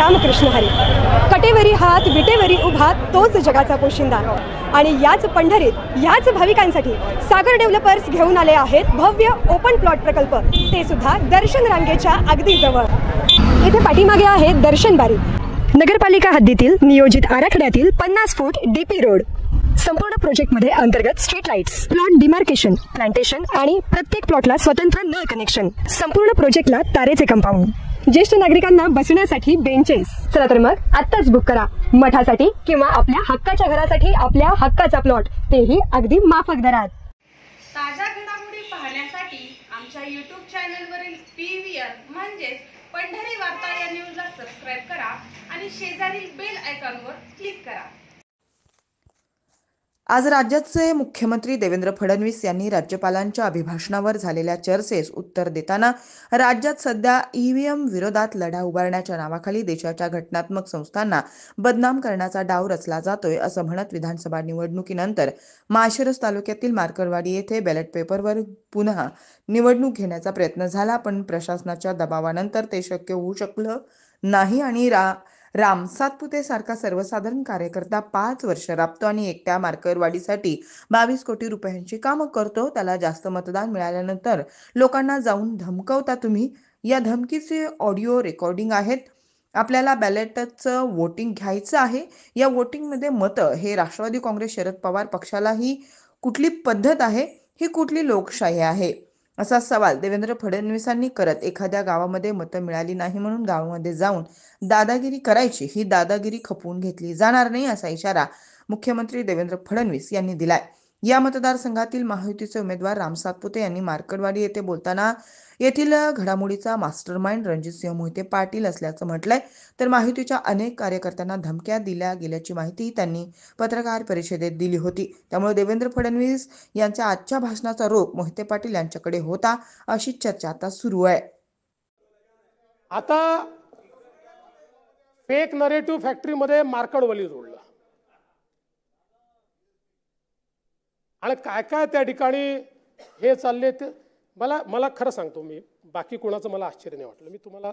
रामकृष्ण हरी. कटेवरी हात विटेवरी उभा तोच जगाचा पोशिंदा. आणि याच पंढरीत याच भाविकांसाठी सागर डेव्हलपर्स घेऊन आले आहेत भव्य ओपन प्लॉट प्रकल्प, ते सुद्धा दर्शन रांगेच्या अगदी जवळ. इथे पाठीमागे आहे दर्शन बारी. नगरपालिका हद्दीतील नियोजित आराखड्यातील 50 फूट डीपी रोड. संपूर्ण प्रोजेक्टमध्ये अंतर्गत street lights, plot demarcation, plantation आणि प्रत्येक प्लॉटला स्वतंत्र नळ कनेक्शन. संपूर्ण प्रोजेक्टला तारेचे कंपाऊंड. ज्येष्ठ नागरिकांना बसण्यासाठी बेंचेस. चला तर मग आत्ताच बुक करा मठासाठी किंवा आपल्या हक्काच्या घरासाठी आपल्या हक्काचा प्लॉट, तेही अगदी माफक दरात. ताज्या घडामोडी पाहण्यासाठी आमच्या YouTube चॅनलवरील PVR म्हणजेच पंढरी वार्ता या न्यूजला सबस्क्राइब करा आणि शेजारील बेल आयकॉनवर क्लिक करा. आज राज्याचे मुख्यमंत्री देवेंद्र फडणवीस यांनी राज्यपालांच्या अभिभाषणावर झालेल्या चर्चेस उत्तर देताना राज्यात सध्या ईव्हीएम विरोधात लढा उभारण्याच्या नावाखाली देशाच्या घटनात्मक संस्थांना बदनाम करण्याचा डाव रचला जातोय असं म्हणत विधानसभा निवडणुकीनंतर माळशिरस तालुक्यातील मार्करवाडी येथे बॅलेट पेपरवर पुन्हा निवडणूक घेण्याचा प्रयत्न झाला, पण प्रशासनाच्या दबावानंतर ते शक्य होऊ शकलं नाही आणि राम सातपुते सारखा सर्वसाधारण कार्यकर्ता 5 वर्ष राबतो आणि एकट्या मार्करवाडीसाठी 22 कोटी रुपयांची कामं करतो. त्याला जास्त मतदान मिळाल्यानंतर लोकांना जाऊन धमकवता तुम्ही. या धमकीचे ऑडिओ रेकॉर्डिंग आहेत. आपल्याला बॅलेटचं वोटिंग घ्यायचं आहे. या वोटिंगमध्ये मतं हे राष्ट्रवादी काँग्रेस शरद पवार पक्षाला ही कुठली पद्धत आहे? ही कुठली लोकशाही आहे? असा सवाल देवेंद्र फडणवीसांनी करत एखाद्या गावामध्ये मतं मिळाली नाही म्हणून गावामध्ये जाऊन दादागिरी करायची, ही दादागिरी खपवून घेतली जाणार नाही असा इशारा मुख्यमंत्री देवेंद्र फडणवीस यांनी दिलाय. या मतदारसंघातील महायुतीचे उमेदवार राम सातपुते यांनी मार्करवाडी येथे बोलताना येथील घडामोडीचा मास्टरमाइंड रणजितसिंह मोहिते पाटील असल्याचं म्हटलंय. तर महायुतीच्या अनेक कार्यकर्त्यांना धमक्या दिल्या गेल्याची माहिती त्यांनी पत्रकार परिषदेत दिली होती. त्यामुळे देवेंद्र फडणवीस यांच्या आजच्या भाषणाचा रोख मोहिते पाटील यांच्याकडे होता, अशी चर्चा आता सुरू आहे. आता फेक नरेटिव्ह फॅक्टरीमध्ये मार्कडवली जोडलं आणि काय काय त्या ठिकाणी हे चालले ते मला खरं सांगतो, मी बाकी कोणाचं मला आश्चर्य नाही वाटलं. मी तुम्हाला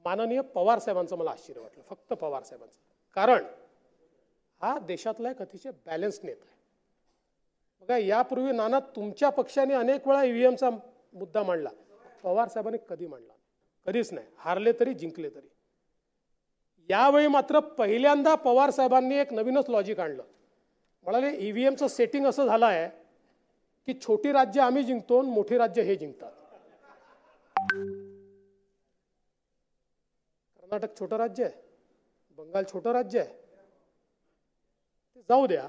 माननीय पवार साहेबांचं मला आश्चर्य वाटलं, फक्त पवार साहेबांचं. कारण हा देशातला एक अतिशय बॅलन्स नेता आहे. बघा, यापूर्वी नाना तुमच्या पक्षाने अनेक वेळा ईव्हीएमचा मुद्दा मांडला, पवार साहेबांनी कधी मांडला? कधीच नाही. हारले तरी जिंकले तरी. यावेळी मात्र पहिल्यांदा पवार साहेबांनी एक नवीनच लॉजिक आणलं. म्हणाले ईव्हीएमचं सेटिंग असं झालं आहे की छोटी राज्य आम्ही जिंकतो, मोठी राज्य हे जिंकतात. कर्नाटक छोटं राज्य आहे, बंगाल छोटं राज्य आहे, ते जाऊ द्या.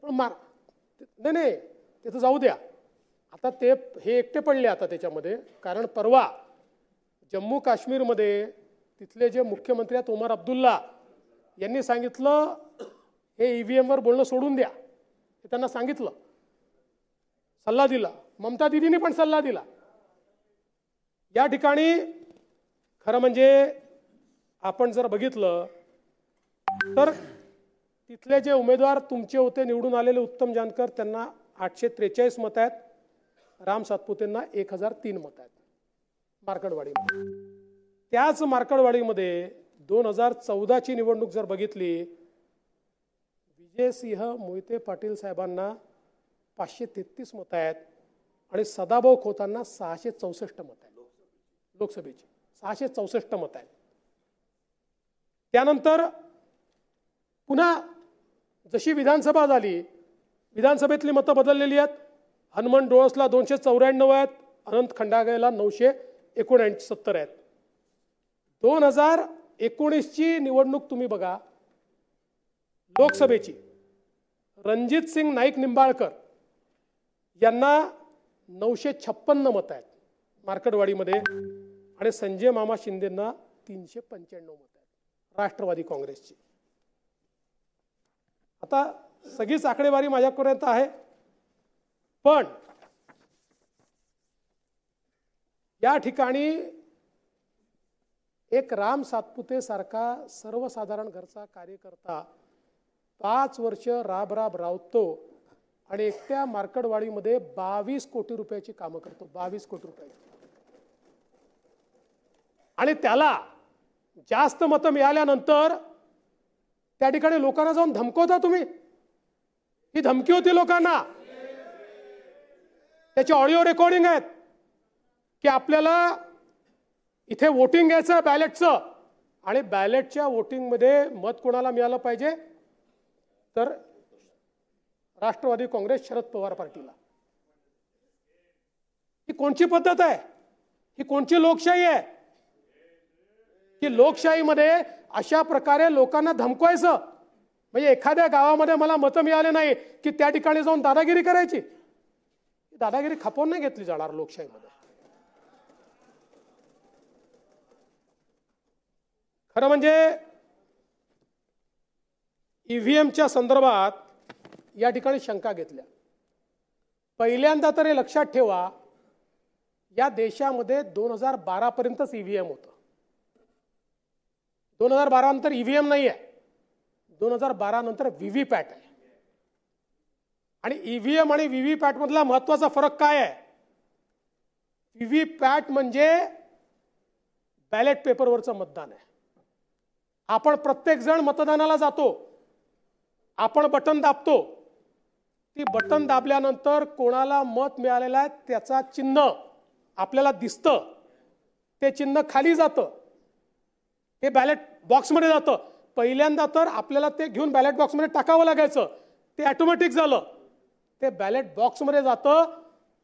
पण नाही ते तर जाऊ द्या. आता ते हे एकटे पडले आता त्याच्यामध्ये. कारण परवा जम्मू काश्मीरमध्ये तिथले जे मुख्यमंत्री आहेत उमर अब्दुल्ला यांनी सांगितलं हे ईव्हीएमवर बोलणं सोडून द्या. हे त्यांना सांगितलं, सल्ला दिला. ममता दीदींनी पण सल्ला दिला. या ठिकाणी खरं म्हणजे आपण जर बघितलं तर तिथले जे उमेदवार तुमचे होते निवडून आलेले उत्तम जानकर, त्यांना 843 मतं आहेत. राम सातपुतेंना 1003 मतं आहेत मार्कडवाडीमध्ये. त्याच मार्कडवाडीमध्ये 2014ची निवडणूक जर बघितली, विजयसिंह मोहिते पाटील साहेबांना 533 मतं आहेत आणि सदाभाऊ खोतांना 664 मतं आहेत. लोकसभेची 664 मतं आहेत. त्यानंतर पुन्हा जशी विधानसभा झाली, विधानसभेतली मतं बदललेली आहेत. हनुमंत डोळसला 294 आहेत, अनंत खंडागळेला 969 आहेत. 2019ची निवडणूक तुम्ही बघा, लोकसभेची रणजितसिंग नाईक निंबाळकर यांना 956 मतं आहेत मार्कडवाडीमध्ये आणि संजय मामा शिंदेंना 395 मतं आहेत राष्ट्रवादी काँग्रेसची. आता सगळीच आकडेवारी माझ्यापर्यंत आहे, पण या ठिकाणी एक राम सातपुते सारखा सर्वसाधारण घरचा कार्यकर्ता 5 वर्ष राबतो आणि एकट्या मार्कडवाडीमध्ये 22 कोटी रुपयाची कामं करतो. 22 कोटी रुपयाची. आणि त्याला जास्त मतं मिळाल्यानंतर त्या ठिकाणी लोकांना जाऊन धमकवता तुम्ही. ही धमकी होती लोकांना. त्याची ऑडिओ रेकॉर्डिंग आहेत की आपल्याला इथे वोटिंग घ्यायचं बॅलेटचं, आणि बॅलेटच्या वोटिंगमध्ये मत कोणाला मिळालं पाहिजे तर राष्ट्रवादी काँग्रेस शरद पवार पार्टीला. ही कोणची पद्धत आहे? ही कोणची लोकशाही आहे की लोकशाहीमध्ये अशा प्रकारे लोकांना धमकवायचं? म्हणजे एखाद्या गावामध्ये मला मतं मिळाले नाही की त्या ठिकाणी जाऊन दादागिरी करायची. दादागिरी खपवून नाही घेतली जाणार लोकशाहीमध्ये. खरं म्हणजे ईव्हीएमच्या संदर्भात या ठिकाणी शंका घेतल्या. पहिल्यांदा तर हे लक्षात ठेवा, या देशामध्ये 2012 पर्यंतच ईव्हीएम होतं. 2012 नंतर ईव्हीएम नाही आहे. 2012 नंतर व्हीव्हीपॅट आहे. आणि ईव्हीएम आणि व्हीव्हीपॅट मधला महत्वाचा फरक काय आहे? व्हीव्हीपॅट म्हणजे बॅलेट पेपरवरचं मतदान आहे. आपण प्रत्येक जण मतदानाला जातो, आपण बटन दाबतो. ती बटन दाबल्यानंतर कोणाला मत मिळालेलं आहे त्याचा चिन्ह आपल्याला दिसतं. ते चिन्ह खाली जातं, हे बॅलेट बॉक्समध्ये जातं. पहिल्यांदा तर आपल्याला ते घेऊन बॅलेट बॉक्समध्ये टाकावं लागायचं. ते ऑटोमॅटिक झालं. ते बॅलेट बॉक्समध्ये जातं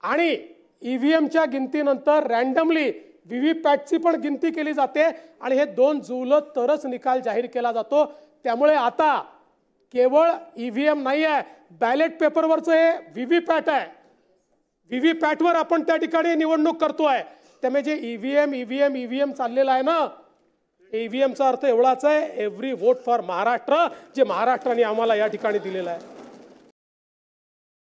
आणि ईव्हीएमच्या गिनतीनंतर रॅन्डमली व्हीव्हीपॅटची पण गिनती केली जाते आणि हे दोन जुळलं तरच निकाल जाहीर केला जातो. त्यामुळे आता केवळ ईव्हीएम नाही आहे, बॅलेट पेपरवरचं हे व्हीव्हीपॅट आहे. व्हीव्हीपॅटवर आपण त्या ठिकाणी निवडणूक करतोय. त्यामुळे जे ईव्हीएम चाललेलं आहे ना, ईव्हीएमचा अर्थ एवढाच आहे, एव्हरी वोट फॉर महाराष्ट्र, जे महाराष्ट्राने आम्हाला या ठिकाणी दिलेलं आहे.